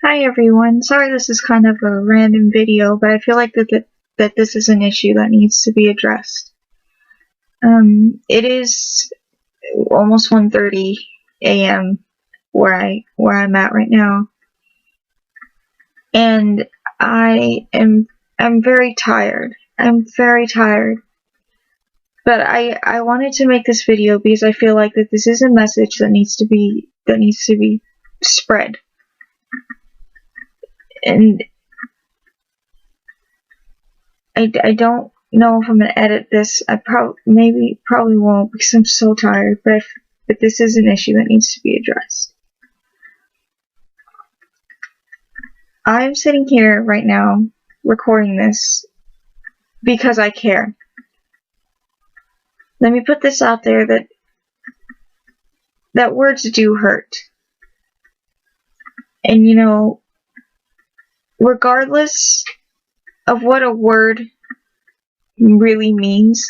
Hi everyone, sorry this is kind of a random video, but I feel like that this is an issue that needs to be addressed. It is almost 1:30 a.m. where I'm at right now, and I'm very tired. I'm very tired. But I wanted to make this video because I feel like that this is a message that needs to be spread. And I don't know if I'm gonna edit this. I probably won't because I'm so tired. But this is an issue that needs to be addressed. I'm sitting here right now recording this because I care. Let me put this out there that words do hurt. And you know, regardless of what a word really means,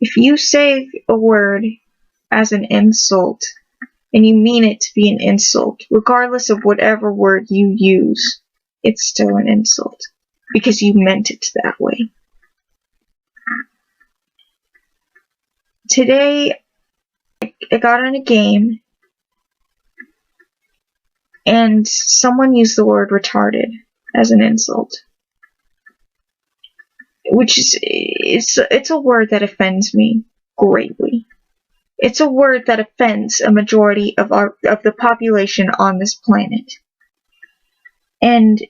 if you say a word as an insult and you mean it to be an insult, regardless of whatever word you use, it's still an insult because you meant it that way. Today I got on a game and someone used the word retarded as an insult, which is it's a word that offends me greatly. It's a word that offends a majority of the population on this planet. And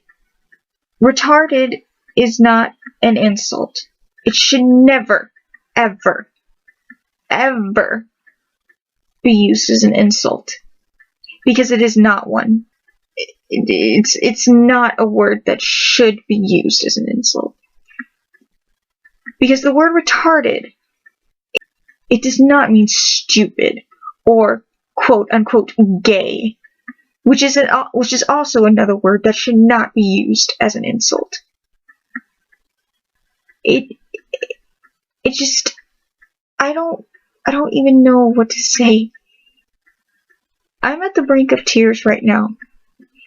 retarded is not an insult. It should never, ever, ever be used as an insult, because it is not one. It's not a word that should be used as an insult. Because the word retarded, it does not mean stupid or quote unquote gay, which is also another word that should not be used as an insult. It just, I don't even know what to say. I'm at the brink of tears right now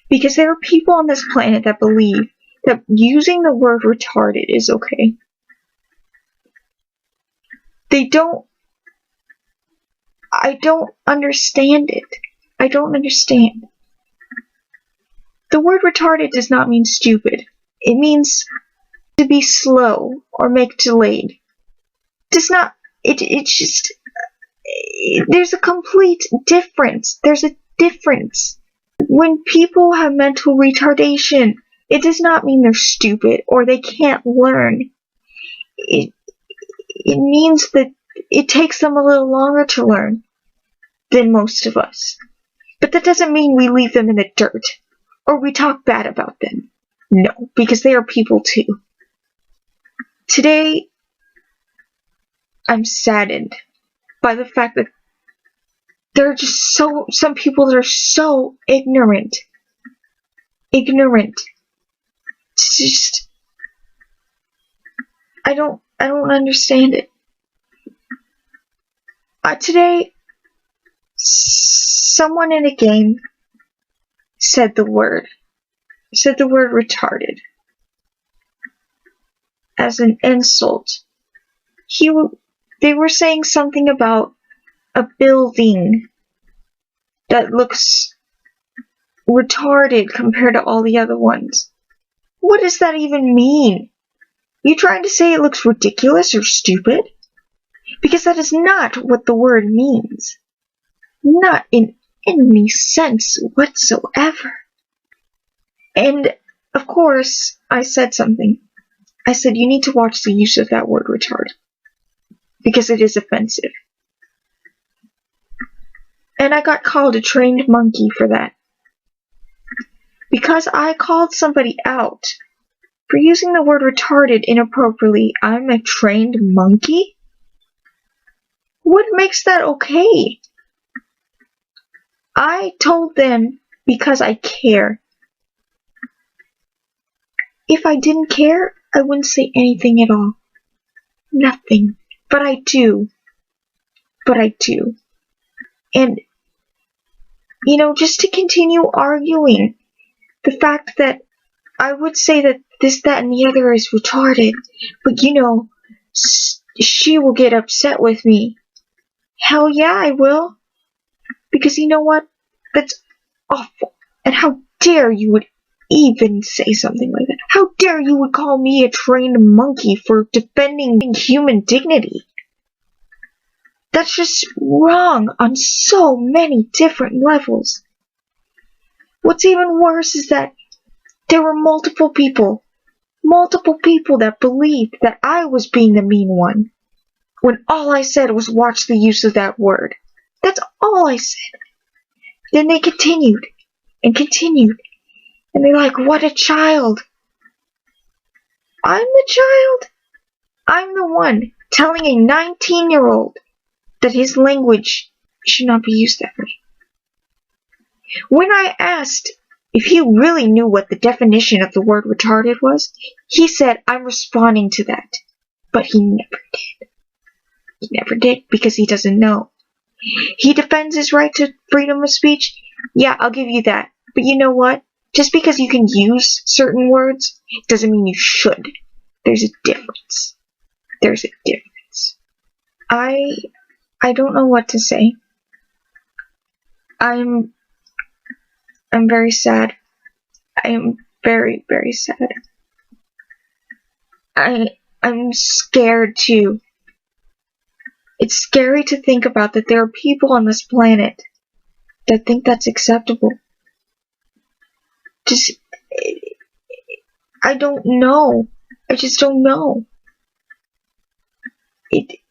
because there are people on this planet that believe that using the word retarded is okay. I don't understand it. I don't understand. The word retarded does not mean stupid. It means to be slow or make delayed. Does not, it's just, there's a complete difference. There's a difference. When people have mental retardation, it does not mean they're stupid or they can't learn. It means that it takes them a little longer to learn than most of us. But that doesn't mean we leave them in the dirt or we talk bad about them. No, because they are people too. Today, I'm saddened by the fact that there are just some people that are so ignorant. Ignorant. It's just, I don't understand it. Today, someone in a game said the word retarded as an insult. They were saying something about a building that looks retarded compared to all the other ones. What does that even mean? Are you trying to say it looks ridiculous or stupid? Because that is not what the word means. Not in any sense whatsoever. And, of course, I said something. I said, you need to watch the use of that word retard. Because it is offensive. And I got called a trained monkey for that. Because I called somebody out for using the word retarded inappropriately, I'm a trained monkey? What makes that okay? I told them because I care. If I didn't care, I wouldn't say anything at all. Nothing. But I do. And, you know, just to continue arguing The fact that I would say that this, that, and the other is retarded, but you know, she will get upset with me. Hell yeah, I will. Because you know what? That's awful. And how dare you would even say something like that? How dare you would call me a trained monkey for defending human dignity? That's just wrong on so many different levels. What's even worse is that there were multiple people that believed that I was being the mean one, when all I said was watch the use of that word. That's all I said. Then they continued, and continued, and they're like, what a child. I'm the child? I'm the one telling a 19-year-old that his language should not be used that way. When I asked if he really knew what the definition of the word retarded was, he said, I'm responding to that. But he never did. He never did because he doesn't know. He defends his right to freedom of speech. Yeah, I'll give you that. But you know what? Just because you can use certain words doesn't mean you should. There's a difference. There's a difference. I don't know what to say. I'm very sad. I am very, very sad. I'm scared too. It's scary to think about that there are people on this planet that think that's acceptable. I don't know. I just don't know. It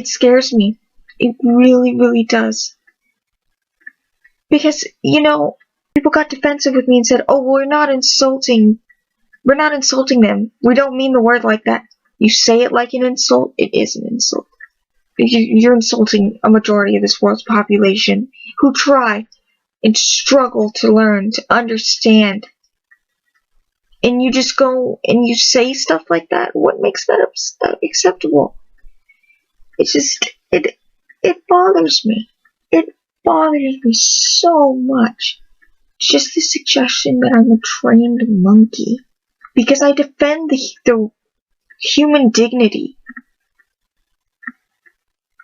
scares me. It really, really does. Because, you know, people got defensive with me and said, oh, we're not insulting them. We don't mean the word like that. You say it like an insult, it is an insult. You're insulting a majority of this world's population who try and struggle to learn, to understand. And you just go and you say stuff like that. What makes that acceptable? It's just, it bothers me. It bothers me so much. Just the suggestion that I'm a trained monkey. Because I defend the human dignity.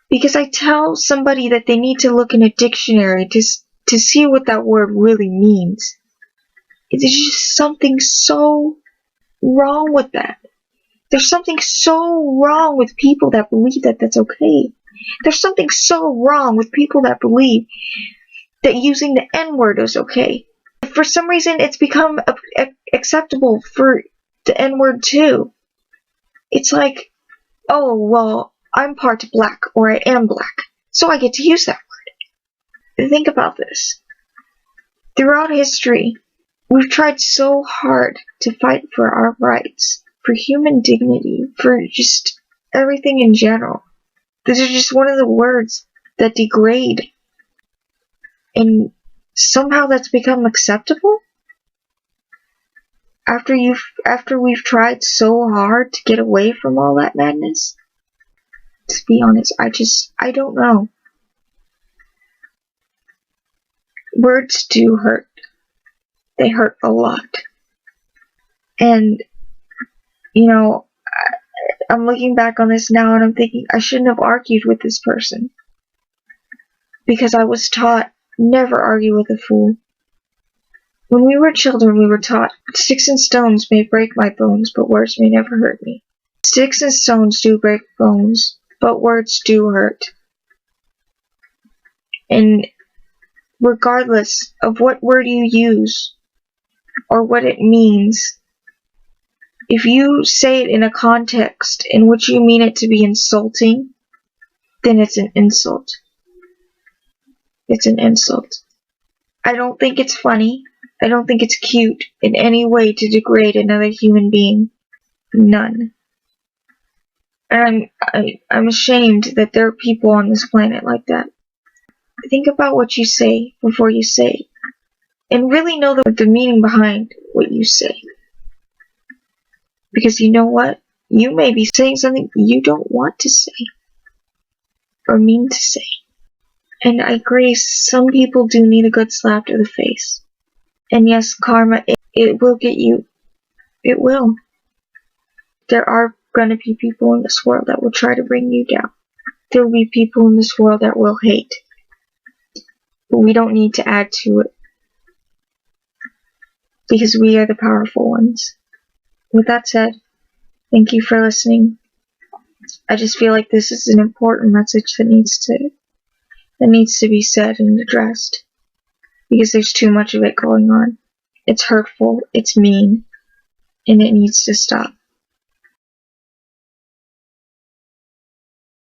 Because I tell somebody that they need to look in a dictionary to see what that word really means. There's just something so wrong with that. There's something so wrong with people that believe that that's okay. There's something so wrong with people that believe that using the N-word is okay. For some reason, it's become acceptable for the N-word too. It's like, oh, well, I'm part black, or I am black, so I get to use that word. Think about this. Throughout history, we've tried so hard to fight for our rights, for human dignity, for just everything in general. This is just one of the words that degrade, and somehow that's become acceptable? After we've tried so hard to get away from all that madness? To be honest, I don't know. Words do hurt. They hurt a lot. And, you know, I'm looking back on this now and I'm thinking I shouldn't have argued with this person. Because I was taught, never argue with a fool. When we were children, we were taught, sticks and stones may break my bones, but words may never hurt me. Sticks and stones do break bones, but words do hurt. And regardless of what word you use, or what it means, if you say it in a context in which you mean it to be insulting, then it's an insult. It's an insult. I don't think it's funny. I don't think it's cute in any way to degrade another human being. None. And I'm ashamed that there are people on this planet like that. Think about what you say before you say it. And really know the meaning behind what you say. Because you know what? You may be saying something you don't want to say. Or mean to say. And I agree, some people do need a good slap to the face. And yes, karma, it will get you. It will. There are going to be people in this world that will try to bring you down. There will be people in this world that will hate. But we don't need to add to it. Because we are the powerful ones. With that said, thank you for listening. I just feel like this is an important message that needs to be said and addressed. Because there's too much of it going on. It's hurtful, it's mean, and it needs to stop.